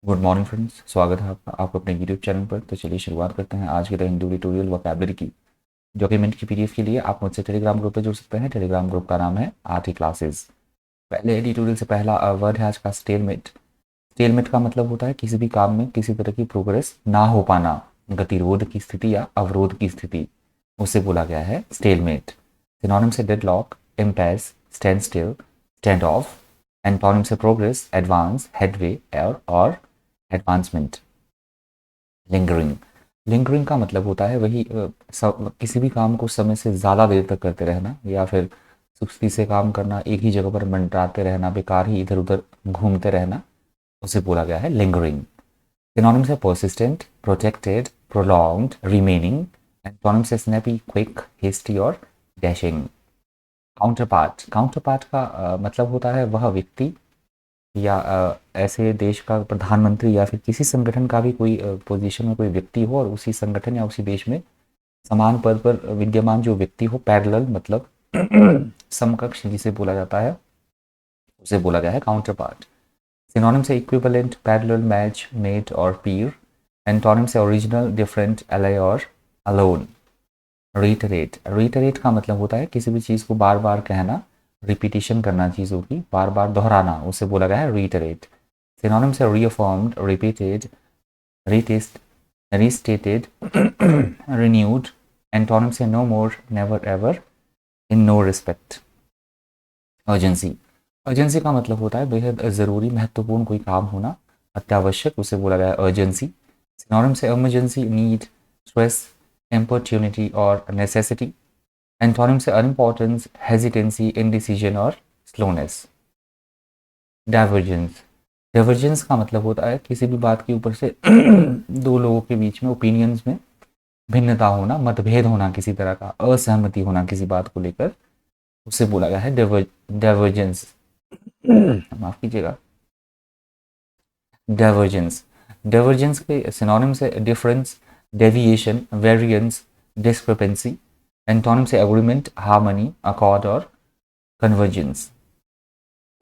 Good morning friends, स्वागत है आपका अपने यूट्यूब चैनल पर। तो चलिए शुरुआत करते हैं आज के द हिंदू ट्यूटोरियल वोकैबुलरी की। डॉक्यूमेंट की पीडीएफ के लिए आप मुझसे टेलीग्राम ग्रुप पर जुड़ सकते हैं। टेलीग्राम ग्रुप का नाम है आरटी क्लासेस। पहले ट्यूटोरियल से पहला वर्ड है आज का स्टेलमेट। स्टेलमेट का मतलब होता है किसी भी काम में किसी तरह की प्रोग्रेस ना हो पाना, गतिरोध की स्थिति या अवरोध की स्थिति, उसे बोला गया है स्टेलमेट। सिनोनिम से deadlock, impasse, standstill, standoff. Antonym से प्रोग्रेस, एडवांस, हेडवे और एडवांसमेंट। लिंगरिंग। लिंगरिंग का मतलब होता है वही किसी भी काम को समय से ज़्यादा देर तक करते रहना या फिर सुस्ती से काम करना, एक ही जगह पर मंडराते रहना, बेकार ही इधर उधर घूमते रहना, उसे बोला गया है लिंगरिंग। सिनोनिम्स है persistent, protected, prolonged, remaining. Antonyms है स्नैपी, क्विक, हेस्टी और dashing. Counter part. Counter part का मतलब होता है वह व्यक्ति या ऐसे देश का प्रधानमंत्री या फिर किसी संगठन का भी कोई पोजीशन में कोई व्यक्ति हो और उसी संगठन या उसी देश में समान पद पर विद्यमान जो व्यक्ति हो, पैरेलल मतलब समकक्ष जिसे बोला जाता है, उसे बोला गया है काउंटर पार्ट। सिनोनिम से इक्विवेलेंट, पैरेलल, मैच, मेट और पीर। एंटोनिम से ओरिजिनल, डिफरेंट, एलाई और अलोन। रीटरेट। रीटरेट का मतलब होता है किसी भी चीज़ को बार बार कहना, रिपीटिशन करना, चीज़ों की बार बार दोहराना, उसे बोला गया है रीटरेट। सिनोनिम से reaffirmed, repeated, retest, restated, renewed। Antonym से no more, never ever, in no respect. Urgency. Urgency का मतलब होता है बेहद ज़रूरी, महत्वपूर्ण कोई काम होना, अत्यावश्यक, उसे बोला गया है अर्जेंसी। सिनोनिम से इमरजेंसी, नीड, स्ट्रेस, इम्पोर्ट्यूनिटी और नेसेसिटी। एंटोनिम से अनइम्पॉर्टेंस, हेजिटेंसी, इनडिसीजन और स्लोनेस। डाइवर्जेंस। डाइवर्जेंस का मतलब होता है किसी भी बात के ऊपर से दो लोगों के बीच में ओपिनियंस में भिन्नता होना, मतभेद होना, किसी तरह का असहमति होना किसी बात को लेकर, उसे बोला गया है डाइवर्जेंस। माफ कीजिएगा, डाइवर्जेंस। डाइवर्जेंस के सिनोनिम्स है difference, deviation, variance, discrepancy. Antonym से एग्रीमेंट, हार्मनी, अकॉर्ड और कन्वर्जेंस।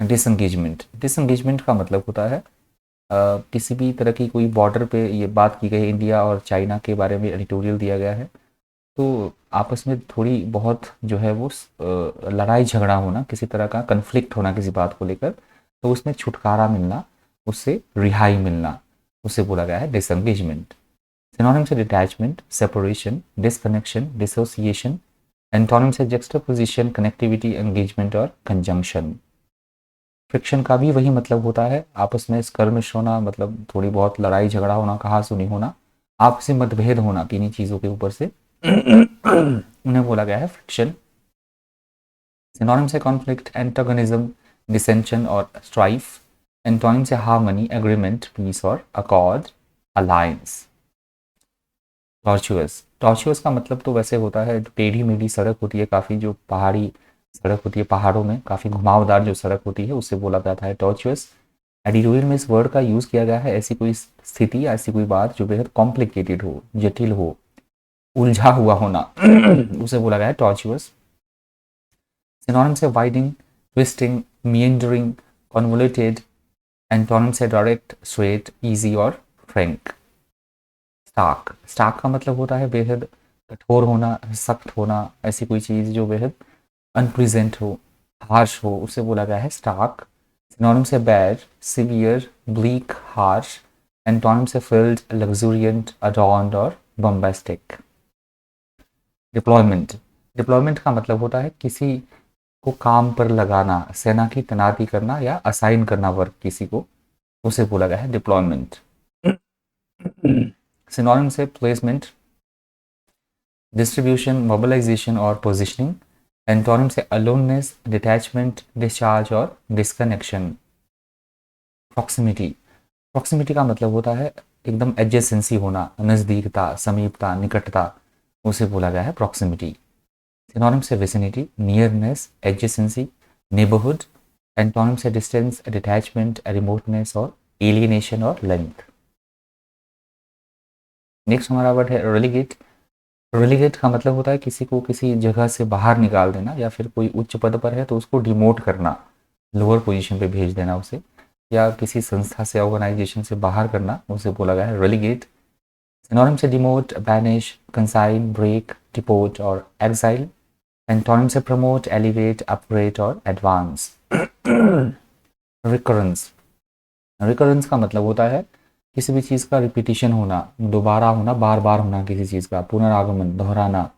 डिसंगेजमेंट। डिसंगेजमेंट का मतलब होता है किसी भी तरह की कोई बॉर्डर पे ये बात की गई, इंडिया और चाइना के बारे में एडिटोरियल दिया गया है, तो आपस में थोड़ी बहुत जो है वो लड़ाई झगड़ा होना, किसी तरह का कन्फ्लिक्ट होना किसी बात को लेकर, तो उसमें छुटकारा मिलना, उससे रिहाई मिलना, उसे बोला गया है डिसंगेजमेंट। सिनोनिम से detachment, separation, disconnection, dissociation. Antonym से जक्सटापोजिशन, कनेक्टिविटी, एंगेजमेंट और कंजंक्शन। फ्रिक्शन का भी वही मतलब होता है, आपस में स्कर्मिश होना, मतलब थोड़ी बहुत लड़ाई झगड़ा होना, कहा सुनी होना, आपसी मतभेद होना किन्हीं चीज़ों के ऊपर से, उन्हें बोला गया है फ्रिक्शन। सिनोनिम से कॉन्फ्लिक्ट, एंटागोनिज्म, डिसेंशन और स्ट्राइफ। एंटोनिम से हार्मनी, एग्रीमेंट, पीस और अकॉर्ड, अलायंस। टॉर्चुअस। टॉर्चुअस का मतलब तो वैसे होता है टेढ़ी मेढ़ी सड़क होती है काफ़ी, जो पहाड़ी सड़क होती है, पहाड़ों में काफ़ी घुमावदार जो सड़क होती है, उससे बोला जाता है टॉर्चुअस। एडिटोरियल में इस वर्ड का यूज़ किया गया है ऐसी कोई स्थिति, ऐसी कोई बात जो बेहद कॉम्प्लिकेटेड हो, जटिल हो, उलझा हुआ होना, उसे बोला गया है टॉर्चुअस। सिनोनिम से वाइडिंग, ट्विस्टिंग, meandering, convoluted। एंटोनिम से डायरेक्ट, स्ट्रेट, इजी और फ्रैंक। स्टार्क। स्टार्क का मतलब होता है बेहद कठोर होना, सख्त होना, ऐसी कोई चीज़ जो बेहद अनप्रेजेंट हो, हार्श हो, उसे बोला गया है स्टार्क। सिनोनिम से bad, severe, bleak, harsh. Antonym से फिल्ड, लग्जूरियंट, अडॉर्न्ड और बम्बास्टिक। डिप्लॉयमेंट। डिप्लॉयमेंट का मतलब होता है किसी को काम पर लगाना, सेना की तैनाती करना या असाइन करना वर्क किसी को, उसे बोला गया है डिप्लॉयमेंट। सिनोनिम से प्लेसमेंट, डिस्ट्रीब्यूशन, मोबिलाइजेशन और पोजिशनिंग। एंटोनिम से अलोननेस, डिटैचमेंट, डिस्चार्ज और डिस्कनेक्शन। प्रॉक्सिमिटी। प्रॉक्सिमिटी का मतलब होता है एकदम एडजेसेंसी होना, नज़दीकता, समीपता, निकटता, उसे बोला गया है प्रॉक्सिमिटी। सिनोनिम से vicinity, nearness, adjacency, neighbourhood. Antonym से डिस्टेंस, डिटैचमेंट, रिमोटनेस और एलियनेशन और लेंथ। नेक्स्ट हमारा वर्ड है रेलिगेट। रेलिगेट का मतलब होता है किसी को किसी जगह से बाहर निकाल देना, या फिर कोई उच्च पद पर है तो उसको डिमोट करना, लोअर पोजीशन पे भेज देना उसे। या किसी संस्था से, ऑर्गेनाइजेशन से बाहर करना, उसे बोला गया है रेलिगेट। सिनोनिम से demote, banish, consign, break, deport और एक्साइल। एंटोनिम से प्रमोट, एलिवेट, अपग्रेड और एडवांस। रिकरेंस, रिकरेंस का मतलब होता है किसी भी चीज़ का रिपीटिशन होना, दोबारा होना, बार बार होना किसी चीज़ का, पुनरागमन, दोहराना,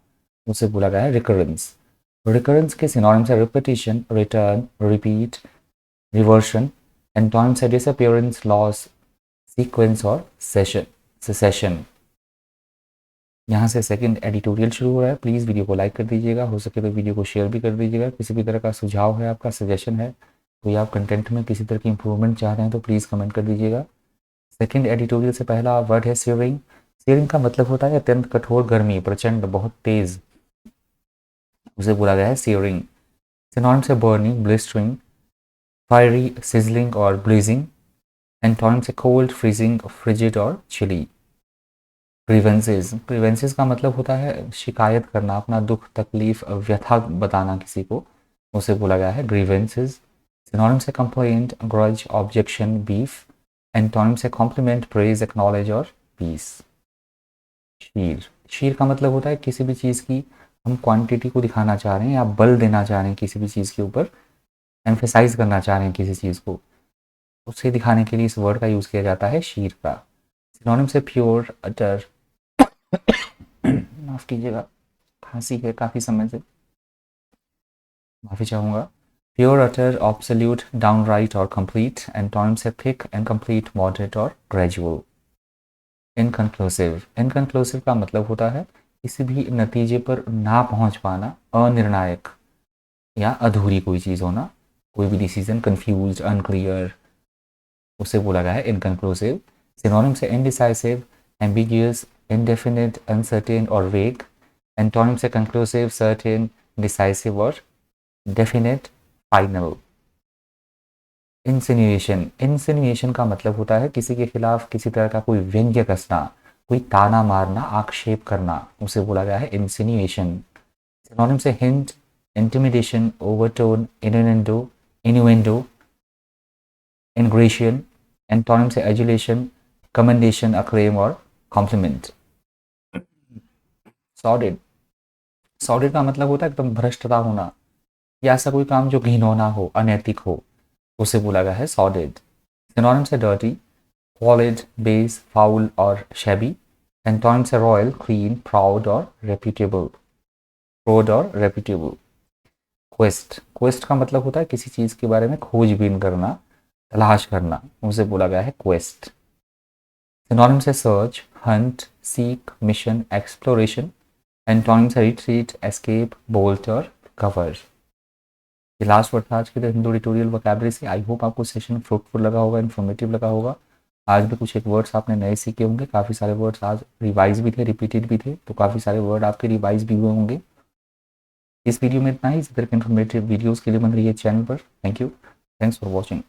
उसे बोला गया है रिकरेंस। रिकरेंस के सिनोनिम्स है repetition, return, repeat, reversion. Antonyms है डिसअपीयरेंस, लॉस, सीक्वेंस और सेशन, सेसेशन। यहाँ से सेकंड एडिटोरियल शुरू हो रहा है। प्लीज़ वीडियो को लाइक कर दीजिएगा, हो सके तो वीडियो को शेयर भी कर दीजिएगा। किसी भी तरह का सुझाव है, आपका सजेशन है, कोई आप कंटेंट में किसी तरह की इंप्रूवमेंट चाह रहे हैं तो प्लीज़ कमेंट कर दीजिएगा। सेकंड एडिटोरियल से पहला वर्ड है सीयरिंग। सीयरिंग का मतलब होता है अत्यंत कठोर गर्मी, प्रचंड, बहुत तेज, उसे बोला गया है सीयरिंग। सिनोनिम्स है बर्निंग, ब्लिस्टरिंग, फायरी, सिजलिंग और ब्लीजिंग। एंटोनिम्स है कोल्ड, फ्रीजिंग, फ्रिजिड और चिली। ग्रीवेंसेस, ग्रीवेंसेस का मतलब होता है शिकायत करना, अपना दुख, तकलीफ, व्यथा बताना किसी को, उसे बोला गया है ग्रीवेंसेस। सिनोनिम्स है complaint, grudge, objection, beef. Antonyms है कॉम्प्लीमेंट, प्रेज, एक्नॉलेज और पीस। शीर, शीर का मतलब होता है किसी भी चीज़ की हम क्वांटिटी को दिखाना चाह रहे हैं या बल देना चाह रहे हैं किसी भी चीज़ के ऊपर, एम्फेसाइज करना चाह रहे हैं किसी चीज़ को, उसे दिखाने के लिए इस वर्ड का यूज़ किया जाता है शीर का। सिनोनिम्स है प्योर, अटर, माफ़ कीजिएगा, खांसी है काफ़ी समय से, माफ़ी चाहूँगा। प्योर, अटर, ऑब्सोल्यूट, डाउनराइट और कंप्लीट। एंटोनिम्स है थिक, इनकम्प्लीट, मॉडरेट और ग्रेजुअल। इनकन्क्लूसिव, इनकन्क्लूसिव का मतलब होता है किसी भी नतीजे पर ना पहुंच पाना, अनिर्णायक या अधूरी कोई चीज़ होना, कोई भी डिसीजन कन्फ्यूज, अनक्लियर, उसे बोला गया है इनकन्क्लूसिव। सिनोनिम्स है इनडिसाइसिव, एम्बिगियस, इनडेफिनिट, अनसर्टेन और वेग। एंटोनिम्स है कंक्लूसिव, सर्टेन, डिसाइसिव और डेफिनेट, फाइनल। इंसिनुएशन, इंसिनुएशन का मतलब होता है किसी के खिलाफ किसी तरह का कोई व्यंग्य कसना, कोई ताना मारना, आक्षेप करना, उसे बोला गया है इंसिनुएशन। सिनोनिम से hint, intimidation, overtone, innuendo, innuendo, ingression. Antonym से एजुलेशन, कमेंडेशन, अक्लेम और कॉम्प्लीमेंट। सॉलिड, सॉलिड का मतलब होता है एकदम भ्रष्टता होना या ऐसा कोई काम जो घिनौना हो, अनैतिक हो, उसे बोला गया है सॉलिड। सिनोनिम से डर्टी, पॉलिड, बेस, फाउल और शैबी। एंटोनिम्स है रॉयल, क्लीन, प्राउड और रेप्यूटेबल, प्राउड और रेप्यूटेबल। क्वेस्ट, क्वेस्ट का मतलब होता है किसी चीज़ के बारे में खोजबीन करना, तलाश करना, उसे बोला गया है क्वेस्ट। सिनोनिम्स है search, Hunt, seek, mission, exploration. Antonyms है रिट्रीट, एस्केप, बोल्ट और कवर। ये लास्ट वर्ड था आज के हिंदू ट्यूटोरियल वोकैबुलरी से। आई होप आपको सेशन फ्रूटफुल लगा होगा, इन्फॉर्मेटिव लगा होगा। आज भी कुछ एक वर्ड्स आपने नए सीखे होंगे, काफ़ी सारे वर्ड्स आज रिवाइज भी थे, रिपीटेड भी थे, तो काफ़ी सारे वर्ड आपके रिवाइज भी हुए होंगे। इस वीडियो में इतना ही। इस तरह के इन्फॉर्मेटिव वीडियोज़ के लिए बन रही है चैनल पर। Thank you, thanks for watching.